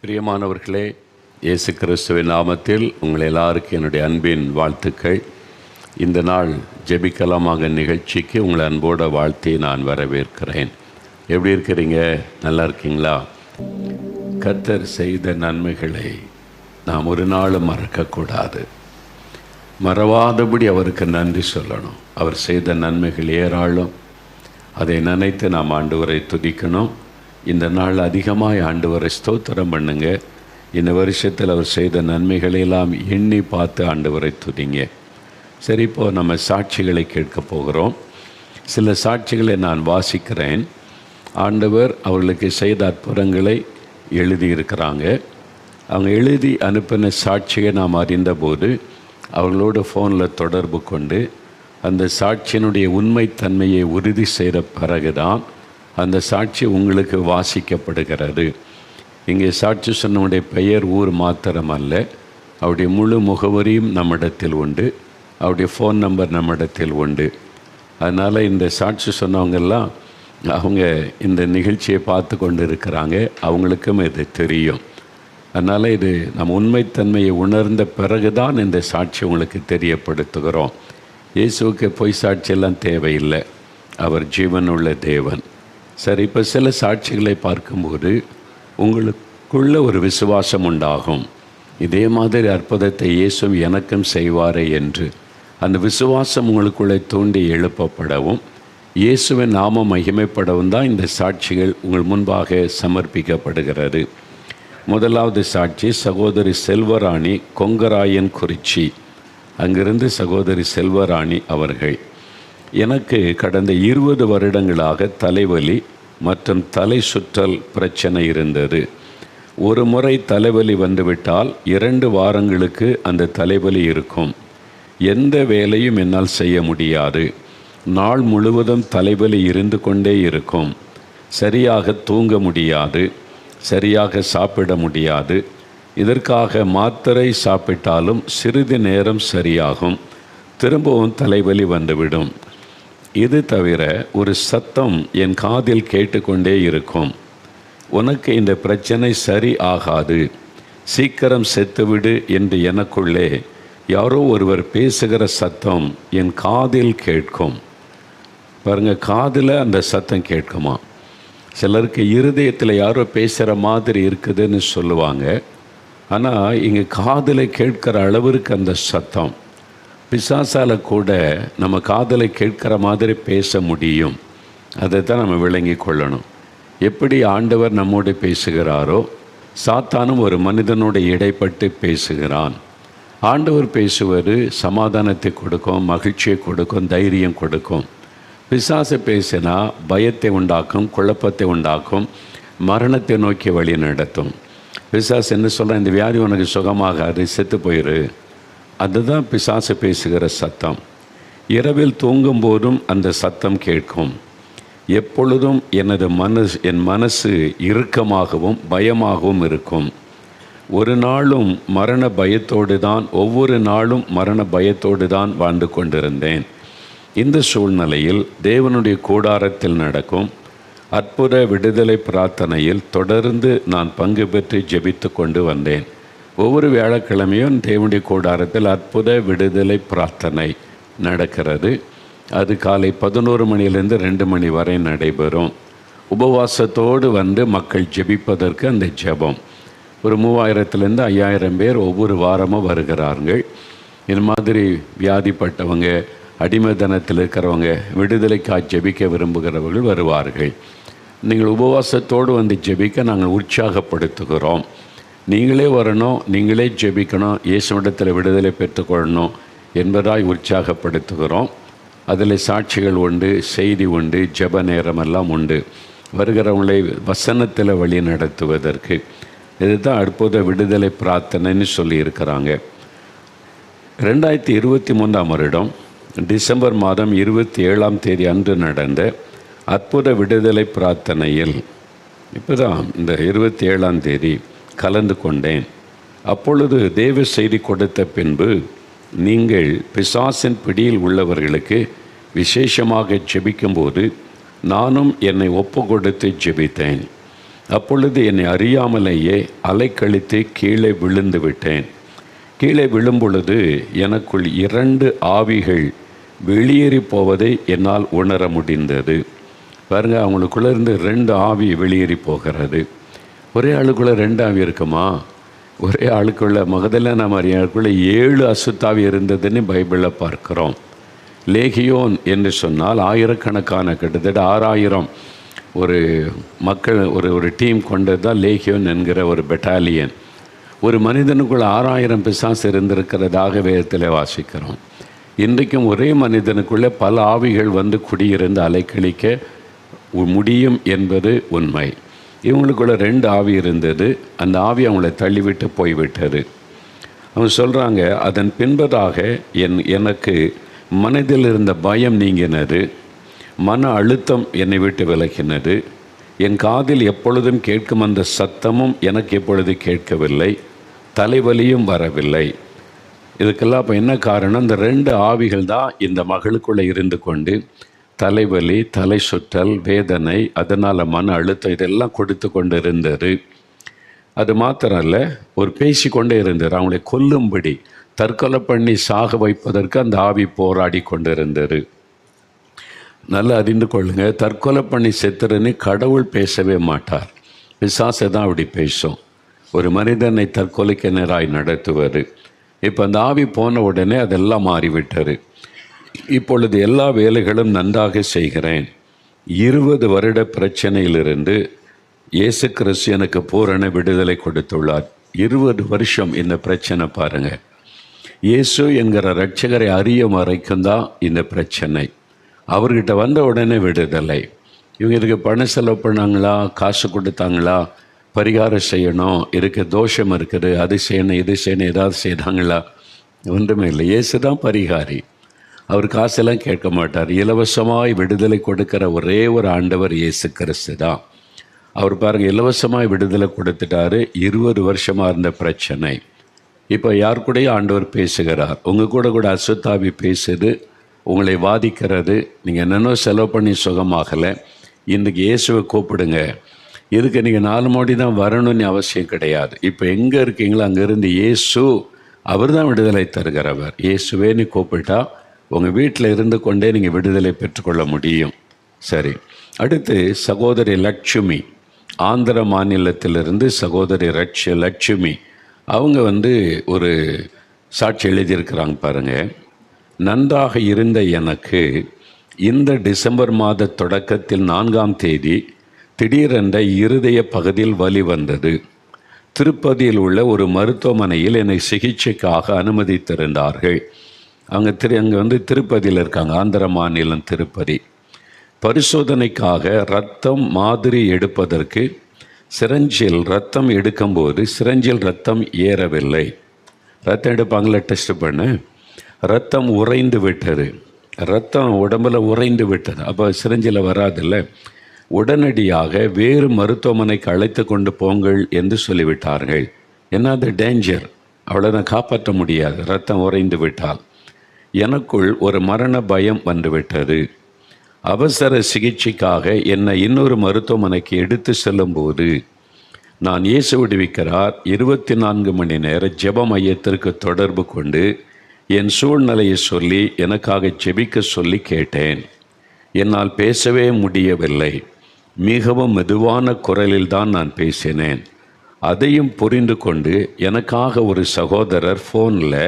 பிரியமானவர்களே, இயேசு கிறிஸ்துவின் நாமத்தில் உங்கள் எல்லாருக்கும் என்னுடைய அன்பின் வாழ்த்துக்கள். இந்த நாள் ஜெபிக்கலாமாக நிகழ்ச்சிக்கு உங்களை அன்போடு வாழ்த்தி நான் வரவேற்கிறேன். எப்படி இருக்கிறீங்க? நல்லா இருக்கீங்களா? கர்த்தர் செய்த நன்மைகளை நாம் ஒரு நாளும் மறக்கக்கூடாது. மறவாதபடி அவருக்கு நன்றி சொல்லணும். அவர் செய்த நன்மைகள் ஏராளம். அதை நினைத்து நாம் ஆண்டவரை துதிக்கணும். இந்த நாள் அதிகமாக ஆண்டவரை ஸ்தோத்திரம் பண்ணுங்க. இந்த வருஷத்தில் அவர் செய்த நன்மைகளெல்லாம் எண்ணி பார்த்து ஆண்டவரை துதிங்க. சரி, இப்போது நம்ம சாட்சிகளை கேட்க போகிறோம். சில சாட்சிகளை நான் வாசிக்கிறேன். ஆண்டவர் அவர்களுக்கு செய்த அற்புதங்களை எழுதியிருக்கிறாங்க. அவங்க எழுதி அனுப்பின சாட்சியை நாம் அறிந்தபோது அவர்களோட ஃபோனில் தொடர்பு கொண்டு அந்த சாட்சியினுடைய உண்மைத்தன்மையை உறுதி செய்த பிறகுதான் அந்த சாட்சி உங்களுக்கு வாசிக்கப்படுகிறது. இங்கே சாட்சி சொன்னவனுடைய பெயர், ஊர் மாத்திரமல்ல, அவருடைய முழு முகவரியும் நம்மிடத்தில் உண்டு. அவருடைய ஃபோன் நம்பர் நம்மிடத்தில் உண்டு. அதனால் இந்த சாட்சி சொன்னவங்கெல்லாம் அவங்க இந்த நிகழ்ச்சியை பார்த்து கொண்டு இருக்கிறாங்க. அவங்களுக்கும் இது தெரியும். அதனால் இது நம்ம உண்மைத்தன்மையை உணர்ந்த பிறகுதான் இந்த சாட்சி உங்களுக்கு தெரியப்படுத்துகிறோம். இயேசுவுக்கு பொய் சாட்சியெல்லாம் தேவையில்லை. அவர் ஜீவனுள்ள தேவன். சரி, இப்போ சில சாட்சிகளை பார்க்கும்போது உங்களுக்குள்ள ஒரு விசுவாசம் உண்டாகும். இதே மாதிரி அற்புதத்தை இயேசு எனக்கும் செய்வாரே என்று அந்த விசுவாசம் உங்களுக்குள்ளே தூண்டி எழுப்பப்படவும் இயேசுவின் நாமம் மகிமைப்படவும் தான் இந்த சாட்சிகள் உங்கள் முன்பாக சமர்ப்பிக்கப்படுகிறது. முதலாவது சாட்சி சகோதரி செல்வராணி, கொங்கராயன் குறிச்சி. அங்கிருந்து சகோதரி செல்வராணி அவர்கள், எனக்கு கடந்த 20 வருடங்களாக தலைவலி மற்றும் தலை சுற்றல் பிரச்சனை இருந்தது. ஒரு முறை தலைவலி வந்துவிட்டால் 2 வாரங்களுக்கு அந்த தலைவலி இருக்கும். எந்த வேலையும் என்னால் செய்ய முடியாது. நாள் முழுவதும் தலைவலி இருந்து கொண்டே இருக்கும். சரியாக தூங்க முடியாது. சரியாக சாப்பிட முடியாது. இதற்காக மாத்திரை சாப்பிட்டாலும் சிறிது நேரம் சரியாகும். திரும்பவும் தலைவலி வந்துவிடும். இது தவிர ஒரு சத்தம் என் காதில் கேட்டுக்கொண்டே இருக்கும். உனக்கு இந்த பிரச்சனை சரி ஆகாது, சீக்கிரம் செத்துவிடு என்று எனக்குள்ளே யாரோ ஒருவர் பேசுகிற சத்தம் என் காதில் கேட்கும். பாருங்கள், காதில் அந்த சத்தம் கேட்குமா? சிலருக்கு இருதயத்தில் யாரோ பேசுகிற மாதிரி இருக்குதுன்னு சொல்லுவாங்க. ஆனால் இங்கே காதில் கேட்கிற அளவிற்கு அந்த சத்தம். பிசாசால் கூட நம்ம காதலை கேட்கிற மாதிரி பேச முடியும். அதை தான் நம்ம விளங்கி கொள்ளணும். எப்படி ஆண்டவர் நம்மோடு பேசுகிறாரோ, சாத்தானும் ஒரு மனிதனோடு இடைப்பட்டு பேசுகிறான். ஆண்டவர் பேசுவது சமாதானத்தை கொடுக்கும், மகிழ்ச்சியை கொடுக்கும், தைரியம் கொடுக்கும். பிசாசு பேசினா பயத்தை உண்டாக்கும், குழப்பத்தை உண்டாக்கும், மரணத்தை நோக்கி வழி நடத்தும். பிசாசு என்ன சொல்கிறான்? இந்த வியாதி உனக்கு சுகமாகாது, செத்து போயிரு. அதுதான் பிசாசு பேசுகிற சத்தம். இரவில் தூங்கும்போதும் அந்த சத்தம் கேட்கும். எப்பொழுதும் என் மனசு இறுக்கமாகவும் பயமாகவும் இருக்கும். ஒவ்வொரு நாளும் மரண பயத்தோடு தான் வாழ்ந்து கொண்டிருந்தேன். இந்த சூழ்நிலையில் தேவனுடைய கூடாரத்தில் நடக்கும் அற்புத விடுதலை பிரார்த்தனையில் தொடர்ந்து நான் பங்கு பெற்று ஜெபித்து கொண்டு வந்தேன். ஒவ்வொரு வியாழக்கிழமையும் தேவனுடைய கூடாரத்தில் அற்புத விடுதலை பிரார்த்தனை நடக்கிறது. அது காலை 11 மணியிலிருந்து 2 மணி வரை நடைபெறும். உபவாசத்தோடு வந்து மக்கள் ஜெபிப்பதற்கு அந்த ஜெபம். ஒரு 3000-லேருந்து 5000 பேர் ஒவ்வொரு வாரமும் வருகிறார்கள். இது மாதிரி வியாதிப்பட்டவங்க, அடிமைத்தனத்தில் இருக்கிறவங்க, விடுதலைக்காக ஜெபிக்க விரும்புகிறவர்கள் வருவார்கள். நீங்கள் உபவாசத்தோடு வந்து ஜெபிக்க நாங்கள் உற்சாகப்படுத்துகிறோம். நீங்களே வரணும், நீங்களே ஜெபிக்கணும், இயேசுவிடத்தில் விடுதலை பெற்றுக்கொள்ளணும் என்பதாய் உற்சாகப்படுத்துகிறோம். அதில் சாட்சிகள் உண்டு, செய்தி உண்டு, ஜெப நேரமெல்லாம் உண்டு. வருகிறவங்களை வசனத்தில் வழி நடத்துவதற்கு இதுதான் அற்புத விடுதலை பிரார்த்தனைன்னு சொல்லியிருக்கிறாங்க. 2023ஆம் வருடம் டிசம்பர் மாதம் 27ஆம் தேதி அன்று நடந்த அற்புத விடுதலை பிரார்த்தனையில் இப்போ தான் இந்த 27ஆம் தேதி கலந்து கொண்டேன். அப்பொழுது தேவ செய்தி கொடுத்த பின்பு, நீங்கள் பிசாசின் பிடியில் உள்ளவர்களுக்கு விசேஷமாக ஜெபிக்கும்போது நானும் என்னை ஒப்பு கொடுத்து ஜெபித்தேன். அப்பொழுது என்னை அறியாமலேயே அலைக்கழித்து கீழே விழுந்து விட்டேன். கீழே விழும்பொழுது எனக்குள் 2 ஆவிகள் வெளியேறி போவதை என்னால் உணர முடிந்தது. பாருங்கள், அவங்களுக்குள்ளே இருந்து 2 ஆவி வெளியேறி போகிறது. ஒரே ஆளுக்குள்ளே 2 ஆவி இருக்குமா? ஒரே ஆளுக்குள்ள மகதலேனா மரியாளுக்குள்ளே 7 அசுத்தாவி இருந்ததுன்னு பைபிளில் பார்க்குறோம். லேகியோன் என்று சொன்னால் ஆயிரக்கணக்கான, கிட்டத்தட்ட 6000 ஒரு மக்கள் ஒரு டீம் கொண்டது தான் லேகியோன் என்கிற ஒரு பெட்டாலியன். ஒரு மனிதனுக்குள்ள 6000 பிசாசு இருந்திருக்கிறதாக வேதத்தில் வாசிக்கிறோம். இன்றைக்கும் ஒரே மனிதனுக்குள்ளே பல ஆவிகள் வந்து குடியிருந்து அலைக்கழிக்க முடியும் என்பது உண்மை. இவங்களுக்குள்ள 2 ஆவி இருந்தது. அந்த ஆவி அவங்கள தள்ளிவிட்டு போய்விட்டது. அவங்க சொல்கிறாங்க, அதன் பின்பதாக எனக்கு மனதில் இருந்த பயம் நீங்கினது, மன அழுத்தம் என்னை விட்டு விலகினது, என் காதில் எப்பொழுதும் கேட்கும் அந்த சத்தமும் எனக்கு எப்பொழுது கேட்கவில்லை, தலைவலியும் வரவில்லை. இதுக்கெல்லாம் இப்போ என்ன காரணம்? இந்த 2 ஆவிகள் தான் இந்த மகளுக்குள்ளே இருந்து கொண்டு தலைவலி, தலை சுற்றல், வேதனை, அதனால் மன அழுத்தம் இதெல்லாம் கொடுத்து கொண்டு இருந்தது. அது மாத்திரம் இல்லை, ஒரு பேசி கொண்டே இருந்தது. அவங்களை கொல்லும்படி, தற்கொலை பண்ணி சாக வைப்பதற்கு அந்த ஆவி போராடி கொண்டு இருந்தது. நல்லா அறிந்து கொள்ளுங்க, தற்கொலை பண்ணி செத்துறன்னு கடவுள் பேசவே மாட்டார். பிசாசை தான் அப்படி பேசும். ஒரு மனிதனை தற்கொலைக்கு நேராய் நடத்துவது. இப்போ அந்த ஆவி போன உடனே அதெல்லாம் மாறிவிட்டது. இப்பொழுது எல்லா வேலைகளும் நன்றாக செய்கிறேன். 20 வருட பிரச்சனையிலிருந்து இயேசு கிறிஸ்து எனக்கு பூரண விடுதலை கொடுத்துள்ளார். 20 வருஷம் இந்த பிரச்சனை பாருங்கள். இயேசு என்கிற இரட்சகரை அறியும் வரைக்கும் தான் இந்த பிரச்சனை. அவர்கிட்ட வந்த உடனே விடுதலை. இவங்க இதுக்கு பணம் செலவு பண்ணாங்களா, காசு கொடுத்தாங்களா, பரிகாரம் செய்யணும், இருக்க தோஷம் இருக்குது, அது செய்யணும் இது செய்யணும், ஏதாவது செய்தாங்களா? ஒன்றுமே இல்லை. இயேசு தான் பரிகாரி. அவர் காசெல்லாம் கேட்க மாட்டார். இலவசமாய் விடுதலை கொடுக்கிற ஒரே ஒரு ஆண்டவர் இயேசு கிறிஸ்து தான். அவர் பாருங்கள், இலவசமாய் விடுதலை கொடுத்துட்டாரு. 20 வருஷமாக இருந்த பிரச்சனை இப்போ யார் கூடயும் ஆண்டவர் பேசுகிறார். உங்கள் கூட அசுத்தாவி பேசுது, உங்களை வாதிக்கிறது. நீங்கள் என்னென்னோ செலவு பண்ணி சுகமாகலை. இன்றைக்கி இயேசுவை கூப்பிடுங்க. இதுக்கு நீங்கள் 4 மோடி தான் வரணும்னு அவசியம் கிடையாது. இப்போ எங்கே இருக்கீங்களோ அங்கேருந்து இயேசு அவர் தான் விடுதலை தருகிறவர். இயேசுவேன்னு கூப்பிட்டா உங்கள் வீட்டில் இருந்து கொண்டே நீங்கள் விடுதலை பெற்றுக்கொள்ள முடியும். சரி, அடுத்து சகோதரி லட்சுமி, ஆந்திர மாநிலத்திலிருந்து சகோதரி லட்சுமி அவங்க ஒரு சாட்சி எழுதியிருக்கிறாங்க பாருங்கள். நன்றாக இருந்த எனக்கு இந்த டிசம்பர் மாத தொடக்கத்தில் 4ஆம் தேதி திடீரென்ற இருதய பகுதியில் வலி வந்தது. திருப்பதியில் உள்ள ஒரு மருத்துவமனையில் என்னை சிகிச்சைக்காக அனுமதித்திருந்தார்கள். அங்கே திருப்பதியில் இருக்காங்க, ஆந்திர மாநிலம் திருப்பதி. பரிசோதனைக்காக இரத்தம் மாதிரி எடுப்பதற்கு சிரஞ்சில் ரத்தம் எடுக்கும்போது சிரஞ்சில் ரத்தம் ஏறவில்லை. ரத்தம் எடுப்பாங்கள, டெஸ்ட் பண்ண ரத்தம் உறைந்து விட்டது. ரத்தம் உடம்பில் உறைந்து விட்டது. அப்போ சிரஞ்சில் வராதில்ல. உடனடியாக வேறு மருத்துவமனைக்கு அழைத்து கொண்டு போங்கள் என்று சொல்லிவிட்டார்கள். ஏன்னா அது டேஞ்சர், அவ்வளோதான், காப்பாற்ற முடியாது ரத்தம் உறைந்து விட்டால். எனக்குள் ஒரு மரண பயம் வந்துவிட்டது. அவசர சிகிச்சைக்காக என்னை இன்னொரு மருத்துவமனைக்கு எடுத்து செல்லும்போது நான் இயேசு விடுவிக்கிறார் 24 மணி நேர ஜெப மையத்திற்கு தொடர்பு கொண்டு என் சூழ்நிலையை சொல்லி எனக்காக ஜெபிக்க சொல்லி கேட்டேன். என்னால் பேசவே முடியவில்லை. மிகவும் மெதுவான குரலில் தான் நான் பேசினேன். அதையும் புரிந்து கொண்டு எனக்காக ஒரு சகோதரர் ஃபோனில்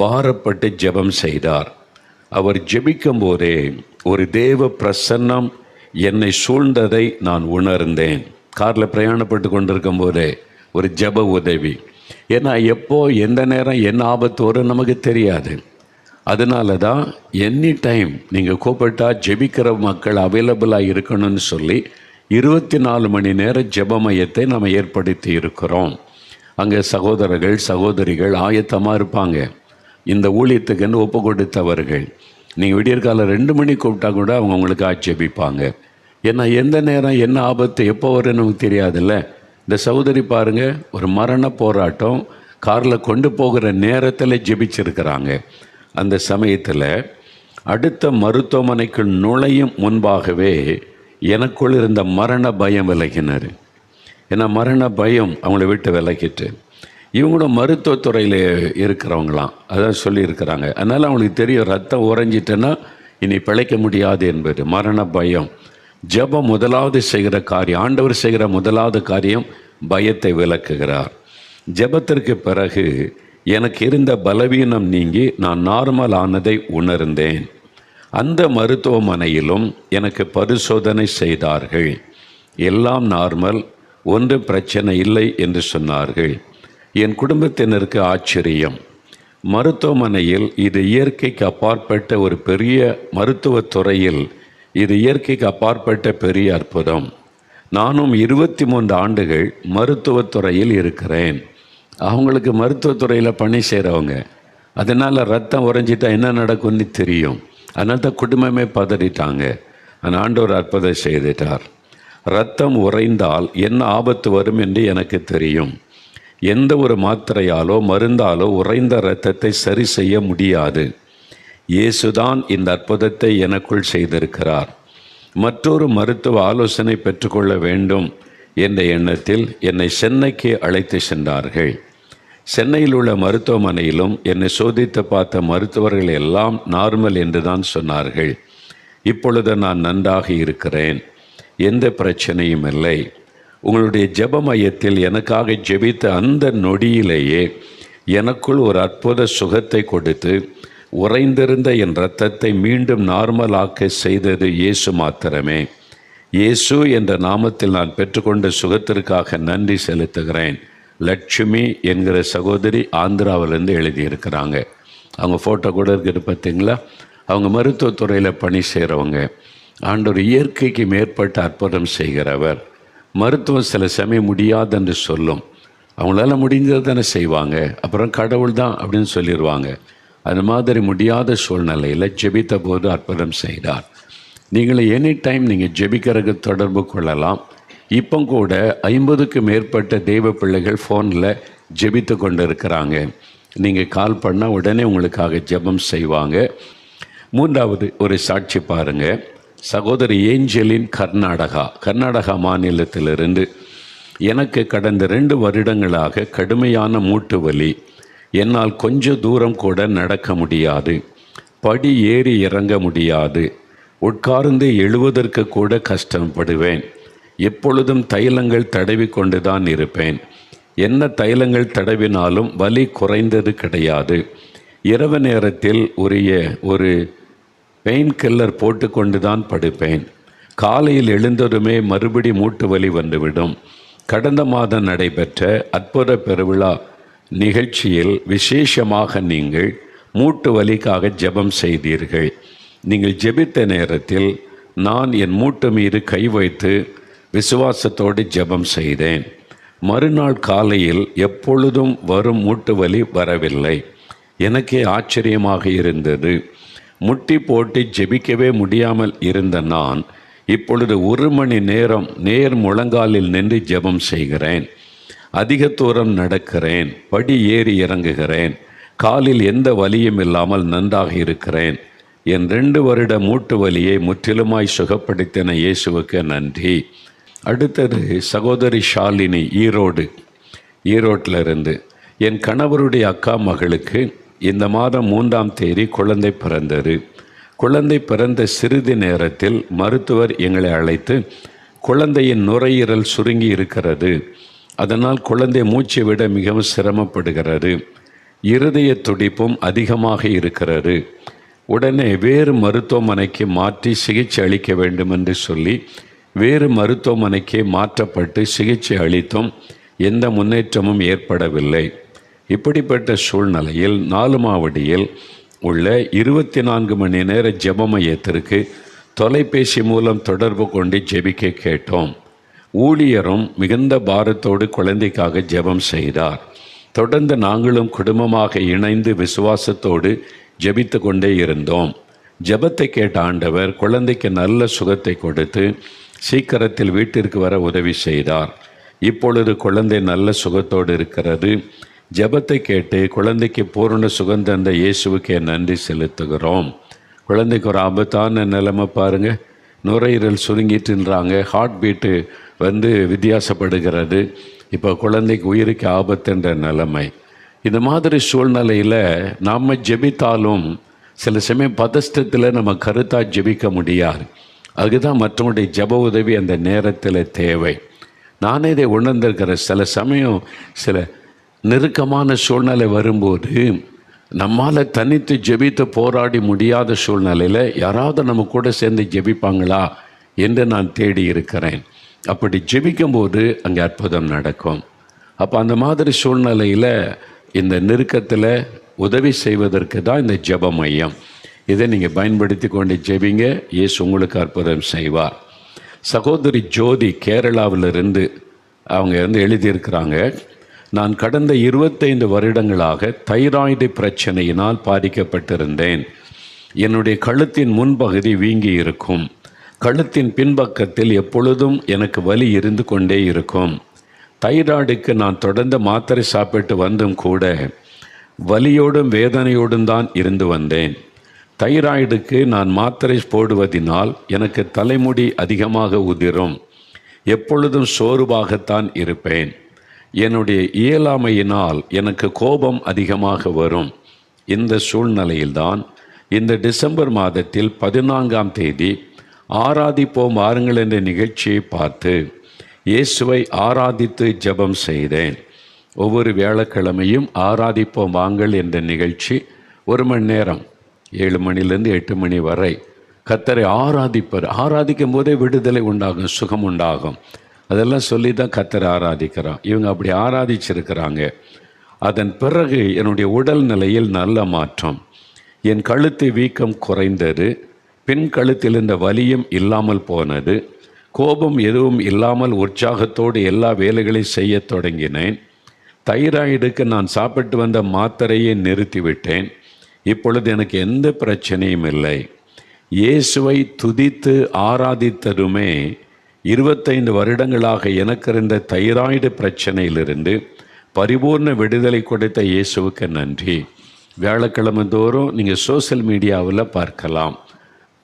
பாரப்பட்டு ஜெபம் செய்தார். அவர் ஜெபிக்கும் போதே ஒரு தேவ பிரசன்னம் என்னை சூழ்ந்ததை நான் உணர்ந்தேன். காரில் பிரயாணப்பட்டு கொண்டிருக்கும் போதே ஒரு ஜெப உதவி. ஏன்னா எப்போ எந்த நேரம் என்ன ஆபத்து வரும் நமக்கு தெரியாது. அதனால தான் எனி டைம் நீங்கள் கூப்பிட்டா ஜெபிக்கிற மக்கள் அவைலபிளாக இருக்கணும்னு சொல்லி 24 மணி நேர ஜெப மையத்தை நாம் ஏற்படுத்தி இருக்கிறோம். அங்கே சகோதரர்கள் சகோதரிகள் ஆயத்தமாக இருப்பாங்க. இந்த ஊழியத்துக்குன்னு ஒப்பு கொடுத்தவர்கள். நீங்கள் விடியற்காலம் 2 மணி கூப்பிட்டா கூட அவங்க உங்களுக்கு ஆட்சேபிப்பாங்க. ஏன்னா எந்த நேரம் என்ன ஆபத்து எப்போ வரும்னு நமக்கு தெரியாதுல்ல. இந்த சகோதரி பாருங்கள், ஒரு மரண போராட்டம் காரில் கொண்டு போகிற நேரத்தில் ஜெபிச்சிருக்கிறாங்க. அந்த சமயத்தில் அடுத்த மருத்துவமனைக்கு நுழையும் முன்பாகவே எனக்குள் இருந்த மரண பயம் விலகினார். ஏன்னா மரண பயம் அவங்கள விட்டு விலகிட்டு. இவங்களும் மருத்துவத்துறையில் இருக்கிறவங்களாம், அதான் சொல்லியிருக்கிறாங்க. அதனால் அவங்களுக்கு தெரியும், ரத்தம் உறைஞ்சிட்டேன்னா இனி பிழைக்க முடியாது என்பது. மரண பயம். ஜெபம் முதலாவது செய்கிற காரியம், ஆண்டவர் செய்கிற முதலாவது காரியம் பயத்தை விலக்குகிறார். ஜெபத்திற்கு பிறகு எனக்கு இருந்த பலவீனம் நீங்கி நான் நார்மல் ஆனதை உணர்ந்தேன். அந்த மருத்துவமனையிலும் எனக்கு பரிசோதனை செய்தார்கள். எல்லாம் நார்மல், ஒன்றும் பிரச்சனை இல்லை என்று சொன்னார்கள். என் குடும்பத்தினருக்கு ஆச்சரியம். மருத்துவமனையில் இது இயற்கைக்கு அப்பாற்பட்ட ஒரு பெரிய மருத்துவத்துறையில் இது இயற்கைக்கு அப்பாற்பட்ட பெரிய அற்புதம். நானும் 23 ஆண்டுகள் மருத்துவத்துறையில் இருக்கிறேன். அவங்களுக்கு மருத்துவத்துறையில் பணி செய்கிறவங்க, அதனால் ரத்தம் உறைஞ்சிட்டா என்ன நடக்கும்னு தெரியும். அதனால தான் குடும்பமே பதறிட்டாங்க. அந்த ஆண்டவர் அற்புதம் செய்துட்டார். ரத்தம் உறைந்தால் என்ன ஆபத்து வரும் என்று எனக்கு தெரியும். எந்த ஒரு மாத்திரையாலோ மருந்தாலோ உறைந்த இரத்தத்தை சரி செய்ய முடியாது. இயேசுதான் இந்த அற்புதத்தை எனக்குள் செய்திருக்கிறார். மற்றொரு மருத்துவ ஆலோசனை பெற்றுக்கொள்ள வேண்டும் என்ற எண்ணத்தில் என்னை சென்னைக்கு அழைத்து சென்றார்கள். சென்னையில் உள்ள மருத்துவமனையிலும் என்னை சோதித்து பார்த்த மருத்துவர்கள் எல்லாம் நார்மல் என்று தான் சொன்னார்கள். இப்பொழுது நான் நன்றாக இருக்கிறேன், எந்த பிரச்சனையும் இல்லை. உங்களுடைய ஜெப மையத்தில் எனக்காக ஜெபித்த அந்த நொடியிலேயே எனக்குள் ஒரு அற்புத சுகத்தை கொடுத்து உறைந்திருந்த என் இரத்தத்தை மீண்டும் நார்மலாக்க செய்தது இயேசு மாத்திரமே. இயேசு என்ற நாமத்தில் நான் பெற்றுக்கொண்ட சுகத்திற்காக நன்றி செலுத்துகிறேன். லட்சுமி என்கிற சகோதரி ஆந்திராவிலேருந்து எழுதியிருக்கிறாங்க. அவங்க ஃபோட்டோ கூட இருக்குது பார்த்தீங்களா. அவங்க மருத்துவத்துறையில் பணி செய்கிறவங்க. ஆண்டவர் இயற்கைக்கு மேற்பட்ட அற்புதம் செய்கிறவர். மருத்துவம் சில சமயம் முடியாது என்று சொல்லும், அவங்களால முடிஞ்சது தானே செய்வாங்க, அப்புறம் கடவுள் தான் அப்படின்னு சொல்லிடுவாங்க. அது மாதிரி முடியாத சூழ்நிலையில் ஜெபித்த போது அற்புதம் செய்தார். நீங்கள் எனி டைம் நீங்கள் ஜெபிக்கிறதுக்கு தொடர்பு கொள்ளலாம். இப்போ கூட 50க்கு மேற்பட்ட தெய்வ பிள்ளைகள் ஃபோனில் ஜெபித்து கொண்டு இருக்கிறாங்க. நீங்கள் கால் பண்ணால் உடனே உங்களுக்காக ஜெபம் செய்வாங்க. மூன்றாவது ஒரு சாட்சி பாருங்கள். சகோதரி ஏஞ்சலின் கர்நாடகா மாநிலத்திலிருந்து எனக்கு கடந்த 2 வருடங்களாக கடுமையான மூட்டு வலி. என்னால் கொஞ்ச தூரம் கூட நடக்க முடியாது, படி ஏறி இறங்க முடியாது, உட்கார்ந்து எழுவதற்கு கூட கஷ்டப்படுவேன். எப்பொழுதும் தைலங்கள் தடவி கொண்டு தான் இருப்பேன். என்ன தைலங்கள் தடவினாலும் வலி குறைந்தது கிடையாது. இரவு நேரத்தில் ஒரு பெயின் கில்லர் போட்டு கொண்டு தான் படுப்பேன். காலையில் எழுந்ததுமே மறுபடி மூட்டு வலி வந்துவிடும். கடந்த மாதம் நடைபெற்ற அற்புத பெருவிழா நிகழ்ச்சியில் விசேஷமாக நீங்கள் மூட்டு வலிக்காக ஜெபம் செய்தீர்கள். நீங்கள் ஜெபித்த நேரத்தில் நான் என் மூட்டு மீது கை வைத்து விசுவாசத்தோடு ஜெபம் செய்தேன். மறுநாள் காலையில் எப்பொழுதும் வரும் மூட்டு வலி வரவில்லை. எனக்கே ஆச்சரியமாக இருந்தது. முட்டி போட்டு ஜெபிக்கவே முடியாமல் இருந்த நான் இப்பொழுது 1 மணி நேரம் நேர் முழங்காலில் நின்று ஜெபம் செய்கிறேன். அதிக தூரம் நடக்கிறேன், படி ஏறி இறங்குகிறேன். காலில் எந்த வலியும் இல்லாமல் நன்றாக இருக்கிறேன். என் 2 வருட மூட்டு வலியை முற்றிலுமாய் சுகப்படுத்தின இயேசுவுக்கு நன்றி. அடுத்தது சகோதரி ஷாலினி ஈரோட்டிலிருந்து. என் கணவருடைய அக்கா மகளுக்கு இந்த மாதம் 3ஆம் தேதி குழந்தை பிறந்தது. குழந்தை பிறந்த சிறிது நேரத்தில் மருத்துவர் எங்களை அழைத்து, குழந்தையின் நுரையீரல் சுருங்கி இருக்கிறது, அதனால் குழந்தை மூச்சை விட மிகவும் சிரமப்படுகிறது, இருதய துடிப்பும் அதிகமாக இருக்கிறது, உடனே வேறு மருத்துவமனைக்கு மாற்றி சிகிச்சை அளிக்க வேண்டும் என்று சொல்லி வேறு மருத்துவமனைக்கு மாற்றப்பட்டு சிகிச்சை அளித்தும் எந்த முன்னேற்றமும் ஏற்படவில்லை. இப்படிப்பட்ட சூழ்நிலையில் 4 மாவடியில் உள்ள 24 மணி நேர ஜெப மையத்திற்கு தொலைபேசி மூலம் தொடர்பு கொண்டு ஜெபிக்க கேட்டோம். ஊழியரும் மிகுந்த பாரத்தோடு குழந்தைக்காக ஜெபம் செய்தார். தொடர்ந்து நாங்களும் குடும்பமாக இணைந்து விசுவாசத்தோடு ஜெபித்து கொண்டே இருந்தோம். ஜெபத்தை கேட்ட ஆண்டவர் குழந்தைக்கு நல்ல சுகத்தை கொடுத்து சீக்கிரத்தில் வீட்டிற்கு வர உதவி செய்தார். இப்பொழுது குழந்தை நல்ல சுகத்தோடு இருக்கிறது. ஜெபத்தை கேட்டு குழந்தைக்கு பூரண சுகம் தந்த இயேசுவுக்கே நன்றி செலுத்துகிறோம். குழந்தைக்கு ஒரு ஆபத்தான நிலைமை பாருங்கள். நுரையீரல் சுருங்கிட்டுன்றாங்க, ஹார்ட் பீட்டு வித்தியாசப்படுகிறது. இப்போ குழந்தைக்கு உயிருக்கு ஆபத்துன்ற நிலைமை. இந்த மாதிரி சூழ்நிலையில் நாம் ஜெபித்தாலும் சில சமயம் பதஷ்டத்தில் நம்ம கருத்தாக ஜெபிக்க முடியாது. அதுதான் மற்றவங்களுடைய ஜெப உதவி அந்த நேரத்தில் தேவை. நானே இதை உணர்ந்திருக்கிற சில சமயம் சில நெருக்கமான சூழ்நிலை வரும்போது நம்மால் தனித்து ஜெபித்து போராடி முடியாத சூழ்நிலையில் யாராவது நம்ம கூட சேர்ந்து ஜெபிப்பாங்களா என்று நான் தேடி இருக்கிறேன். அப்படி ஜெபிக்கும்போது அங்கே அற்புதம் நடக்கும். அப்போ அந்த மாதிரி சூழ்நிலையில் இந்த நெருக்கத்தில் உதவி செய்வதற்கு தான் இந்த ஜெப மையம். இதை நீங்கள் பயன்படுத்தி கொண்டு ஜெபிங்க. இயேசு உங்களுக்கு அற்புதம் செய்வார். சகோதரி ஜோதி கேரளாவிலிருந்து அவங்க எழுதியிருக்கிறாங்க, நான் கடந்த 25 வருடங்களாக தைராய்டு பிரச்சனையினால் பாதிக்கப்பட்டிருந்தேன். என்னுடைய கழுத்தின் முன்பகுதி வீங்கி இருக்கும். கழுத்தின் பின்பக்கத்தில் எப்பொழுதும் எனக்கு வலி இருந்து கொண்டே இருக்கும். தைராய்டுக்கு நான் தொடர்ந்து மாத்திரை சாப்பிட்டு வந்தும் கூட வலியோடும் வேதனையோடும் தான் இருந்து வந்தேன். தைராய்டுக்கு நான் மாத்திரை போடுவதினால் எனக்கு தலைமுடி அதிகமாக உதிரும். எப்பொழுதும் சோர்வாகத்தான் இருப்பேன். என்னுடைய இயலாமையினால் எனக்கு கோபம் அதிகமாக வரும். இந்த சூழ்நிலையில்தான் இந்த டிசம்பர் மாதத்தில் 14ஆம் தேதி ஆராதிப்போம் வாருங்கள் என்ற நிகழ்ச்சியை பார்த்து இயேசுவை ஆராதித்து ஜெபம் செய்தேன். ஒவ்வொரு வியாழக்கிழமையும் ஆராதிப்போம் வாங்கள் என்ற நிகழ்ச்சி 1 மணி நேரம் 7 மணிலேருந்து 8 மணி வரை கர்த்தரை ஆராதிப்பார். ஆராதிக்கும் போதே விடுதலை உண்டாகும், சுகம் உண்டாகும். அதெல்லாம் சொல்லி தான் கர்த்தரை ஆராதிக்கிறோம். இவங்க அப்படி ஆராதிச்சிருக்கிறாங்க. அதன் பிறகு என்னுடைய உடல் நிலையில் நல்ல மாற்றம். என் கழுத்து வீக்கம் குறைந்தது. பின் கழுத்தில் இருந்த வலியும் இல்லாமல் போனது. கோபம் எதுவும் இல்லாமல் உற்சாகத்தோடு எல்லா வேலைகளையும் செய்ய தொடங்கினேன். தைராய்டுக்கு நான் சாப்பிட்டு வந்த மாத்திரையை நிறுத்திவிட்டேன். இப்பொழுது எனக்கு எந்த பிரச்சனையும் இல்லை. இயேசுவை துதித்து ஆராதித்ததுமே 25 வருடங்களாக எனக்கு இருந்த தைராய்டு பிரச்சனையிலிருந்து பரிபூர்ண விடுதலை கொடுத்த இயேசுவுக்கு நன்றி. வியாழக்கிழமை தோறும் நீங்கள் சோசியல் மீடியாவில் பார்க்கலாம்.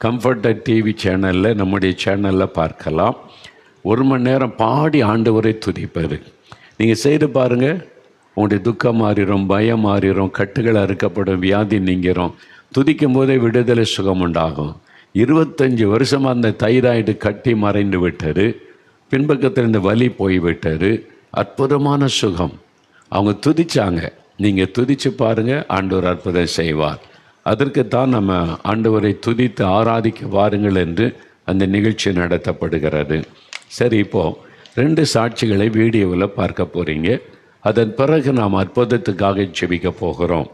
கம்ஃபர்டர் டிவி சேனலில், நம்முடைய சேனலில் பார்க்கலாம். 1 மணி நேரம் பாடி ஆண்டவரை துதிப்பது. நீங்கள் செய்து பாருங்கள். உங்களுடைய துக்கம் மாறிடும், பயம் மாறிடும், கட்டுகள் அறுக்கப்படும், வியாதி நீங்கிறோம். துதிக்கும் போதே விடுதலை சுகம் உண்டாகும். 25 வருஷமாக அந்த தைராய்டு கட்டி மறைந்து விட்டது. பின்பக்கத்தில் இந்த வலி போய்விட்டது. அற்புதமான சுகம். அவங்க துதிச்சாங்க. நீங்கள் துதிச்சு பாருங்கள், ஆண்டவர் அற்புதம் செய்வார். அதற்குத்தான் நம்ம ஆண்டவரை துதித்து ஆராதிக்க வாருங்கள் என்று அந்த நிகழ்ச்சி நடத்தப்படுகிறது. சரி, இப்போது 2 சாட்சிகளை வீடியோவில் பார்க்க போகிறீங்க. அதன் பிறகு நாம் அற்புதத்துக்காக ஜெபிக்க போகிறோம்.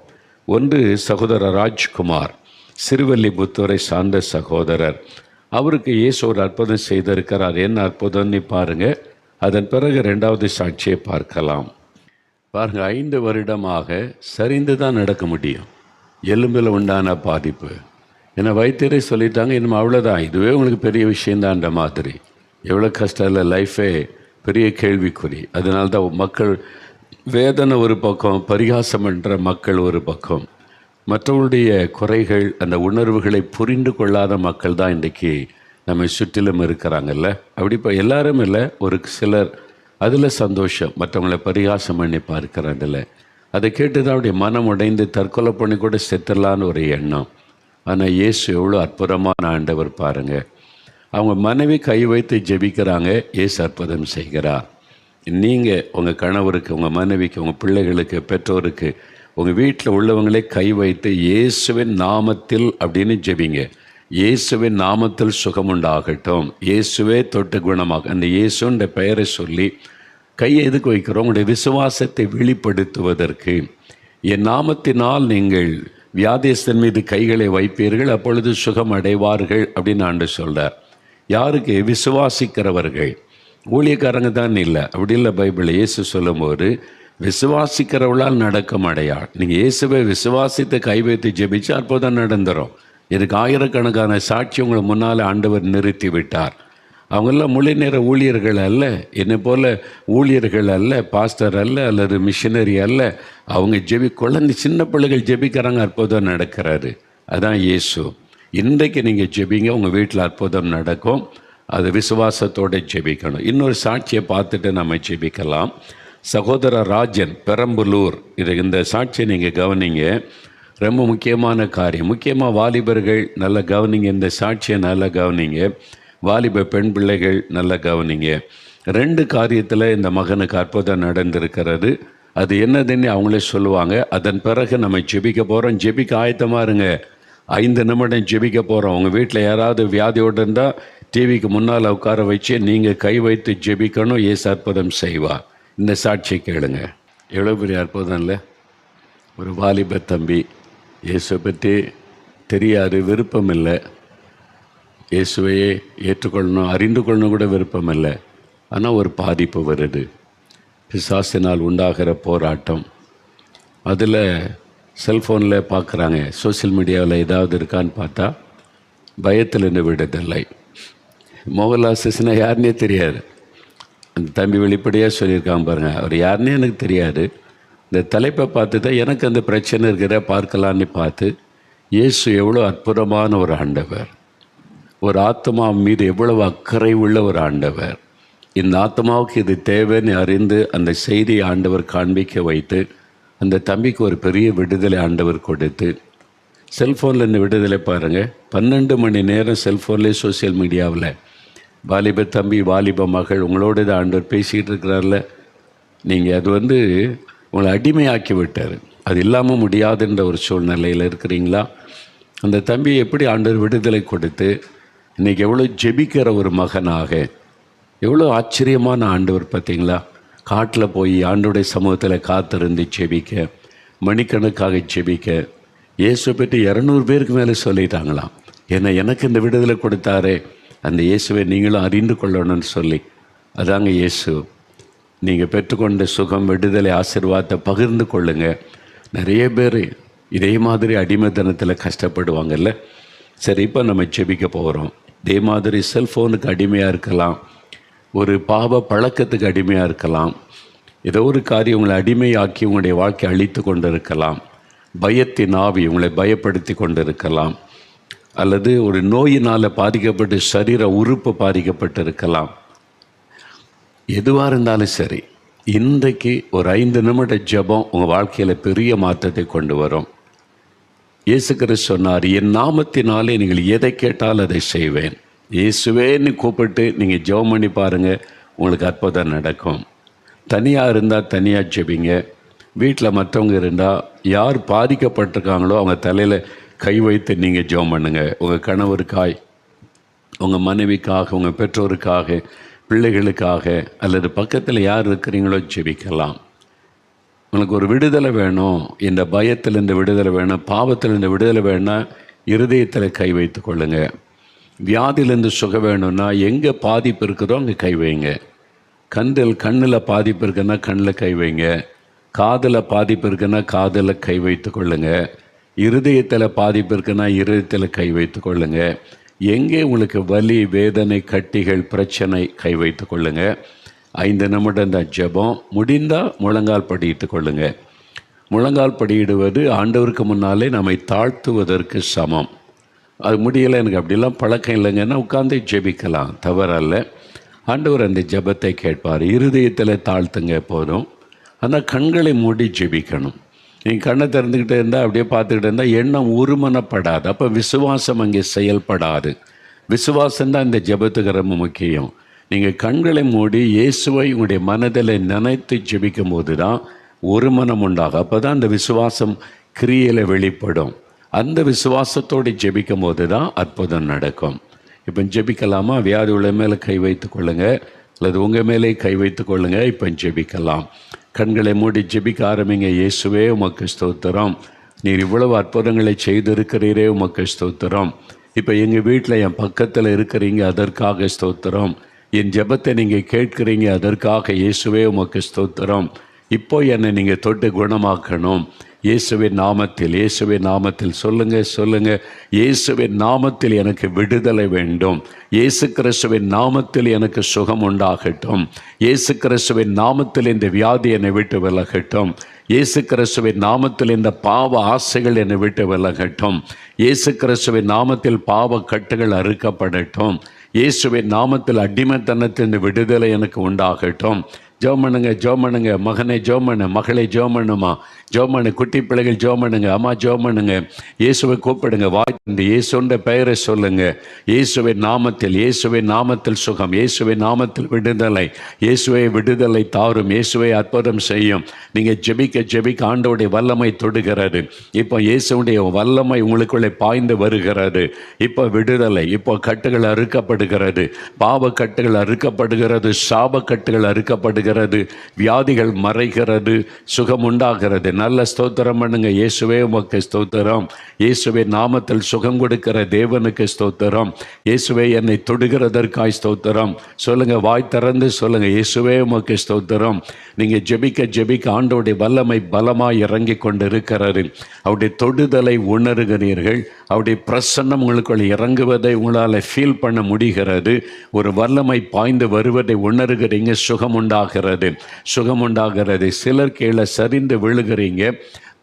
ஒன்று சகோதரர் ராஜ்குமார், சிறுவல்லிபுத்தூரை சார்ந்த சகோதரர். அவருக்கு இயேசு ஒரு அற்புதம் செய்திருக்கிறார். என்ன அற்புதம்னு பாருங்கள். அதன் பிறகு 2வது சாட்சியை பார்க்கலாம். பாருங்கள், 5 வருடமாக சரிந்து தான் நடக்க முடியும். எலும்பில் உண்டான பாதிப்பு. ஏன்னா வைத்தியரை சொல்லிட்டாங்க, இன்னும் அவ்வளோதான், இதுவே உங்களுக்கு பெரிய விஷயந்தான்ற மாதிரி. எவ்வளோ கஷ்டம் இல்லை, லைஃபே பெரிய கேள்விக்குறி. அதனால தான் மக்கள் வேதனை ஒரு பக்கம், பரிகாசம் என்ற மக்கள் ஒரு பக்கம், மற்றவருடைய குறைகள், அந்த உணர்வுகளை புரிந்து கொள்ளாத மக்கள் தான் இன்றைக்கி நம்ம சுற்றிலும் இருக்கிறாங்கல்ல. அப்படி இப்போ எல்லாரும் இல்லை, ஒரு சிலர் அதில் சந்தோஷம், மற்றவங்களை பரிகாசம் பண்ணி பார்க்குறதில்ல. அதை கேட்டு தான் அவருடைய மனம் உடைந்து தற்கொலை பண்ணி கூட செத்துடலான்னு ஒரு எண்ணம். ஆனால் இயேசு எவ்வளோ அற்புதமான ஆண்டவர் பாருங்கள். அவங்க மனைவி கை வைத்து ஜெபிக்கிறாங்க, இயேசு அற்புதம் செய்கிறார். நீங்கள் உங்கள் கணவருக்கு, உங்கள் மனைவிக்கு, உங்கள் பிள்ளைகளுக்கு, பெற்றோருக்கு, உங்கள் வீட்டில் உள்ளவங்களே கை வைத்து இயேசுவின் நாமத்தில் அப்படின்னு ஜெபிங்க. இயேசுவின் நாமத்தில் சுகமுண்டாகட்டும், இயேசுவே தொட்டு குணமாக, அந்த இயேசுன்ற பெயரை சொல்லி கையை எதுக்கு வைக்கிறோம்? உங்களுடைய விசுவாசத்தை வெளிப்படுத்துவதற்கு. என் நாமத்தினால் நீங்கள் வியாதிஸ்தன் மீது கைகளை வைப்பீர்கள், அப்பொழுது சுகம் அடைவார்கள் அப்படின்னு ஆண்டு சொல்கிறார். யாருக்கு? விசுவாசிக்கிறவர்கள். ஊழியக்காரங்க தான் இல்லை, அப்படி இல்லை. பைபிளில் இயேசு சொல்லும்போது விசுவாசிக்கிறவளால் நடக்கும் அடையாள். நீங்கள் இயேசுவை விசுவாசித்து கை வைத்து ஜெபிச்சு அற்புதம் நடந்துடும். இதுக்கு ஆயிரக்கணக்கான சாட்சி உங்களை முன்னால் ஆண்டவர் நிறுத்தி விட்டார். அவங்கெல்லாம் முழு நேர ஊழியர்கள் அல்ல, என்னை போல் ஊழியர்கள் அல்ல, பாஸ்டர் அல்ல, அல்லது மிஷினரி அல்ல. அவங்க குழந்தை சின்ன பிள்ளைகள் ஜெபிக்கிறாங்க, அற்புதம் நடக்கிறாரு. அதான் இயேசு. இன்றைக்கு நீங்கள் ஜெபிங்க, உங்கள் வீட்டில் அற்புதம் நடக்கும். அது விசுவாசத்தோடு ஜெபிக்கணும். இன்னொரு சாட்சியை பார்த்துட்டு நம்ம ஜெபிக்கலாம். சகோதரர் ராஜன், பெரம்பலூர், இந்த சாட்சியை நீங்கள் கவனிங்க. ரொம்ப முக்கியமான காரியம். முக்கியமாக வாலிபர்கள் நல்லா கவனிங்க, இந்த சாட்சியை நல்லா கவனிங்க. வாலிப பெண் பிள்ளைகள் நல்லா கவனிங்க. 2 காரியத்தில் இந்த மகனுக்கு அற்புதம் நடந்திருக்கிறது. அது என்னதுன்னு அவங்களே சொல்லுவாங்க. அதன் பிறகு நம்ம ஜெபிக்க போகிறோம். ஜெபிக்க ஆயத்தமாக இருங்க. 5 நிமிடம் ஜெபிக்க போகிறோம். உங்கள் வீட்டில் யாராவது வியாதியோடு இருந்தால் டிவிக்கு முன்னால் உட்கார வச்சு நீங்கள் கை வைத்து ஜெபிக்கணும். இயேசு அற்புதம் செய்வார். இந்த சாட்சியை கேளுங்க. எவ்வளோ பெரிய அற்புதம் இல்லை? ஒரு வாலிப தம்பி, இயேசுவை பற்றி தெரியாது, விருப்பம் இல்லை, இயேசுவையே ஏற்றுக்கொள்ளணும், அறிந்து கொள்ளணும் கூட விருப்பம் இல்லை. ஆனால் ஒரு பாதிப்பு வருது, பிசாசினால் உண்டாகிற போராட்டம். அதில் செல்ஃபோனில் பார்க்குறாங்க, சோசியல் மீடியாவில் ஏதாவது இருக்கான்னு பார்த்தா பயத்தில் இருந்து விடுதலை. மோகன்லால் யாருன்னே தெரியாது. அந்த தம்பி வெளிப்படையாக சொல்லியிருக்காங்க பாருங்கள், அவர் யாருன்னே எனக்கு தெரியாது. இந்த தலைப்பை பார்த்து தான் எனக்கு அந்த பிரச்சனை இருக்கிற பார்க்கலான்னு பார்த்து, இயேசு எவ்வளோ அற்புதமான ஒரு ஆண்டவர், ஒரு ஆத்மா மீது எவ்வளவு அக்கறை உள்ள ஒரு ஆண்டவர், இந்த ஆத்மாவுக்கு இது தேவைன்னு அறிந்து அந்த செய்தியை ஆண்டவர் காண்பிக்க வைத்து அந்த தம்பிக்கு ஒரு பெரிய விடுதலை ஆண்டவர் கொடுத்து, செல்ஃபோனில் இந்த விடுதலை பாருங்கள். 12 மணி நேரம் செல்ஃபோன்லேயே சோசியல் மீடியாவில் வாலிப தம்பி, வாலிப மகள், உங்களோட இது ஆண்டவர் பேசிகிட்டு இருக்கிறார்ல, நீங்கள் அது உங்களை அடிமையாக்கி விட்டார். அது இல்லாமல் முடியாதுன்ற ஒரு சூழ்நிலையில் இருக்கிறீங்களா? அந்த தம்பியை எப்படி ஆண்டவர் விடுதலை கொடுத்து இன்றைக்கி எவ்வளோ ஜெபிக்கிற ஒரு மகனாக, எவ்வளோ ஆச்சரியமான ஆண்டவர் பார்த்தீங்களா? காட்டில் போய் ஆண்டோடைய சமூகத்தில் காத்திருந்து ஜெபிக்க, மணிக்கணக்காக ஜெபிக்க, இயேசுவை பற்றி 200 பேருக்கு மேலே சொல்லிட்டாங்களாம். ஏன்னா எனக்கு இந்த விடுதலை கொடுத்தாரே, அந்த இயேசுவை நீங்களும் அறிந்து கொள்ளணும்னு சொல்லி. அதாங்க இயேசு. நீங்கள் பெற்றுக்கொண்ட சுகம், விடுதலை, ஆசீர்வாதத்தை பகிர்ந்து கொள்ளுங்கள். நிறைய பேர் இதே மாதிரி அடிமைத்தனத்தில் கஷ்டப்படுவாங்கல்ல. சரி, இப்போ நம்ம ஜெபிக்க போகிறோம். இதே மாதிரி செல்ஃபோனுக்கு அடிமையாக இருக்கலாம், ஒரு பாவ பழக்கத்துக்கு அடிமையாக இருக்கலாம், ஏதோ ஒரு காரியம் உங்களை அடிமையாக்கி உங்களுடைய வாழ்க்கை அழித்து கொண்டு இருக்கலாம், பயத்தின் ஆவி உங்களை பயப்படுத்தி கொண்டு இருக்கலாம், அல்லது ஒரு நோயினால் பாதிக்கப்பட்டு சரீர உறுப்பு பாதிக்கப்பட்டு இருக்கலாம். எதுவாக இருந்தாலும் சரி, இன்றைக்கு ஒரு 5 நிமிட ஜெபம் உங்கள் வாழ்க்கையில் பெரிய மாற்றத்தை கொண்டு வரும். இயேசு கிறிஸ்து சொன்னார், என் நாமத்தினாலே நீங்கள் எதை கேட்டால் அதை செய்வேன். இயேசுவேன்னு கூப்பிட்டு நீங்கள் ஜெபம் பண்ணி பாருங்கள், உங்களுக்கு அற்புதம் நடக்கும். தனியாக இருந்தால் தனியாக ஜெபிங்க. வீட்டில் மற்றவங்க இருந்தால் யார் பாதிக்கப்பட்டிருக்காங்களோ அவங்க தலையில் கை வைத்து நீங்கள் ஜெபம் பண்ணுங்கள். உங்கள் கணவருக்காய், உங்கள் மனைவிக்காக, உங்கள் பெற்றோருக்காக, பிள்ளைகளுக்காக, அல்லது பக்கத்தில் யார் இருக்கிறீங்களோ ஜெபிக்கலாம். உங்களுக்கு ஒரு விடுதலை வேணும், இந்த பயத்தில் இந்த விடுதலை வேணும், பாவத்தில் இந்த விடுதலை வேணும்னா இருதயத்தில் கை வைத்து கொள்ளுங்கள். வியாதியிலேருந்து சுகம் வேணும்னா எங்கே பாதிப்பு இருக்குதோ அங்கே கை வைங்க. கண்ணில் பாதிப்பு இருக்குன்னா கண்ணில் கை வைங்க. காதில் பாதிப்பு இருக்குன்னா காதில் கை வைத்து கொள்ளுங்கள். இருதயத்தில் பாதிப்பு இருக்குன்னா இருதயத்தில் கை வைத்து கொள்ளுங்கள். எங்கே உங்களுக்கு வலி, வேதனை, கட்டிகள், பிரச்சனை, கை வைத்து கொள்ளுங்கள். 5 நிமிடம் தான் ஜெபம். முடிந்தால் முழங்கால் படியிட்டு கொள்ளுங்கள். முழங்கால் படியிடுவது ஆண்டவருக்கு முன்னாலே நம்மை தாழ்த்துவதற்கு சமம். அது முடியலை, எனக்கு அப்படிலாம் பழக்கம் இல்லைங்கன்னா உட்காந்து ஜெபிக்கலாம், தவறல்ல. ஆண்டவர் அந்த ஜெபத்தை கேட்பார். இருதயத்தில் தாழ்த்துங்க போதும். ஆனால் கண்களை மூடி ஜெபிக்கணும். நீங்கள் கண்ணை திறந்துக்கிட்டே இருந்தால் அப்படியே பார்த்துக்கிட்டே இருந்தால் எண்ணம் ஒருமனப்படாது. அப்போ விசுவாசம் அங்கே செயல்படாது. விசுவாசம்தான் இந்த ஜெபத்துக்கு ரொம்ப முக்கியம். நீங்கள் கண்களை மூடி இயேசுவை உங்களுடைய மனதில் நினைத்து ஜெபிக்கும் போது தான் ஒரு மனம் உண்டாகும். அப்போ தான் அந்த விசுவாசம் கிரியையில் வெளிப்படும். அந்த விசுவாசத்தோடு ஜெபிக்கும் போது தான் அற்புதம் நடக்கும். இப்போ ஜெபிக்கலாமா? வியாதி உள்ள மேலே கை வைத்து கொள்ளுங்கள், அல்லது உங்கள் மேலே கை வைத்து கொள்ளுங்கள். இப்போ ஜெபிக்கலாம். கண்களை மூடி ஜெபிக்க ஆரம்பிங்க. இயேசுவே உமக்கு ஸ்தோத்திரம், நீர் இவ்வளவு அற்புதங்களை செய்திருக்கிறீரே, உமக்கு ஸ்தோத்திரம். இப்போ எங்கள் வீட்டில் என் பக்கத்தில் இருக்கிறீங்க, அதற்காக ஸ்தோத்திரம். என் ஜெபத்தை நீங்கள் கேட்குறீங்க, அதற்காக இயேசுவே உமக்கு ஸ்தோத்திரம். இப்போ என்னை நீங்கள் தொட்டு குணமாக்கணும். இயேசுவின் நாமத்தில், இயேசுவின் நாமத்தில் சொல்லுங்கள். இயேசுவின் நாமத்தில் எனக்கு விடுதலை வேண்டும். இயேசு கிறிஸ்துவின் நாமத்தில் எனக்கு சுகம் உண்டாகட்டும். இயேசு கிறிஸ்துவின் நாமத்தில் இந்த வியாதி என்னை விட்டு விலகட்டும். இயேசு கிறிஸ்துவின் நாமத்தில் இந்த பாவ ஆசைகள் என்னை விட்டு விலகட்டும். இயேசு கிறிஸ்துவின் நாமத்தில் பாவ கட்டுகள் அறுக்கப்படட்டும். இயேசுவின் நாமத்தில் அடிமைத்தனத்தின் விடுதலை எனக்கு உண்டாகட்டும். ஜெபம் பண்ணுங்க. மகனே ஜெபம் பண்ணு, மகளே ஜெபம் பண்ணுமா, ஜெபம் பண்ணு. குட்டி பிள்ளைகள் ஜெபம் பண்ணுங்க, அம்மா ஜெபம் பண்ணுங்க. இயேசுவை கூப்பிடுங்க, வாய்ந்து இயேசுன்ற பெயரை சொல்லுங்க. இயேசுவின் நாமத்தில் சுகம், இயேசுவின் நாமத்தில் விடுதலை, இயேசுவை விடுதலை தாரும், இயேசுவை அற்புதம் செய்யும். நீங்கள் ஜெபிக்க ஆண்டவருடைய வல்லமை தொடுகிறது. இப்போ இயேசுடைய வல்லமை உங்களுக்குள்ளே பாய்ந்து வருகிறது. இப்போ விடுதலை, இப்போ கட்டுகள் அறுக்கப்படுகிறது, பாவ கட்டுகள் அறுக்கப்படுகிறது, சாப கட்டுகள் அறுக்கப்படுகிறது, வியாதிகள் மறைகிறது, சுகம் உண்டாகிறது. நல்ல ஸ்தோத்திரம் பண்ணுங்க. இயேசுவே உமக்கு ஸ்தோத்திரம். இயேசுவே நாமத்தில் சுகம் கொடுக்கிற தேவனுக்கு ஸ்தோத்திரம். இயேசுவே என்னை தொடுகிறதற்காய் ஸ்தோத்திரம். சொல்லுங்க, வாய் திறந்து சொல்லுங்க, இயேசுவே உமக்கு ஸ்தோத்திரம். நீங்க ஜெபிக்க ஆண்டவருடைய வல்லமை பலமாய் இறங்கி கொண்டு இருக்கிறது. அவருடைய தொடுதலை உணர்கிறீர்கள். அவருடைய பிரசன்னம் உங்களுக்குள் இறங்குவதை உங்களால் ஃபீல் பண்ண முடிகிறது. ஒரு வல்லமை பாய்ந்து வருவதை உணர்கிறீங்க. சுகம் உண்டாகிறது. சிலர் கீழே சரிந்து விழுகிறீங்க.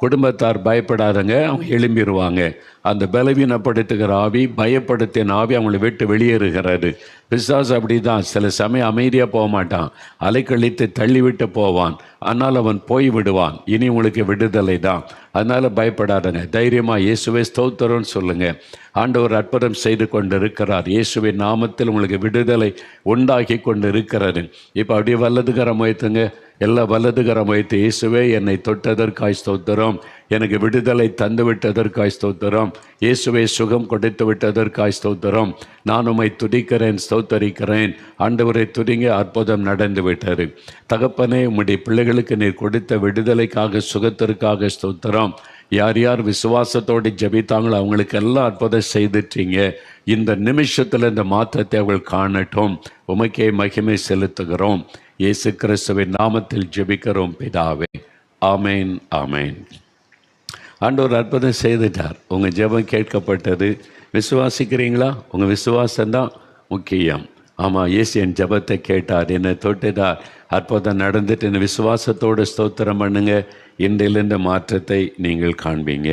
குடும்பத்தார் பயப்படாதங்க, அவங்க எழும்பிடுவாங்க. அந்த பலவீனப்படுத்துகிற ஆவி, பயப்படுத்தின ஆவி அவங்களை விட்டு வெளியேறுகிறது. பிசாசு அப்படி தான், சில சமயம் அமைதியாக போக மாட்டான், அலைக்கழித்து தள்ளிவிட்டு போவான். ஆனால் அவன் போய் விடுவான். இனி உங்களுக்கு விடுதலை தான். அதனால் பயப்படாதங்க, தைரியமாக இயேசுவே ஸ்தோத்திரம்னு சொல்லுங்கள். ஆண்டவர் அற்புதம் செய்து கொண்டு இருக்கிறார். இயேசுவின் நாமத்தில் உங்களுக்கு விடுதலை உண்டாக்கி கொண்டு இருக்கிறது. இப்போ அப்படியே வலதுகரம் உயர்த்துங்க, எல்லா வலதுகரம் உயர்த்து. இயேசுவே என்னை தொட்டதற்காய் ஸ்தோத்திரம், எனக்கு விடுதலை தந்து விட்டதற்காய் ஸ்தோத்திரம், இயேசுவை சுகம் கொடுத்து விட்டதற்காய் ஸ்தோத்திரம். நான் உம்மை துதிக்கிறேன், ஸ்தோத்தரிக்கிறேன். ஆண்டவரை துதிங்க, அற்புதம் நடந்து விட்டார். தகப்பனே, உம்முடைய பிள்ளைகளுக்கு நீர் கொடுத்த விடுதலைக்காக, சுகத்திற்காக ஸ்தோத்திரம். யார் யார் விசுவாசத்தோடு ஜெபித்தாங்களோ அவங்களுக்கு எல்லாம் அற்புதம் செய்துட்டீங்க. இந்த நிமிஷத்தில் இந்த மாற்றத்தை அவர்கள் காணட்டும். உமக்கே மகிமை செலுத்துகிறோம். இயேசு கிறிஸ்துவின் நாமத்தில் ஜெபிக்கிறோம் பிதாவே. ஆமேன், ஆமேன். ஆண்டவர் அற்புதம் செய்துட்டார். உங்கள் ஜெபம் கேட்கப்பட்டது. விசுவாசிக்கிறீங்களா? உங்கள் விசுவாசம்தான் முக்கியம். ஆமாம், இயேசு என் ஜெபத்தை கேட்டார், என்னை தொட்டுட்டார், அற்புதம் நடந்துட்டு இந்த விசுவாசத்தோடு ஸ்தோத்திரம் பண்ணுங்க. இன்றிலிருந்து மாற்றத்தை நீங்கள் காண்பீங்க.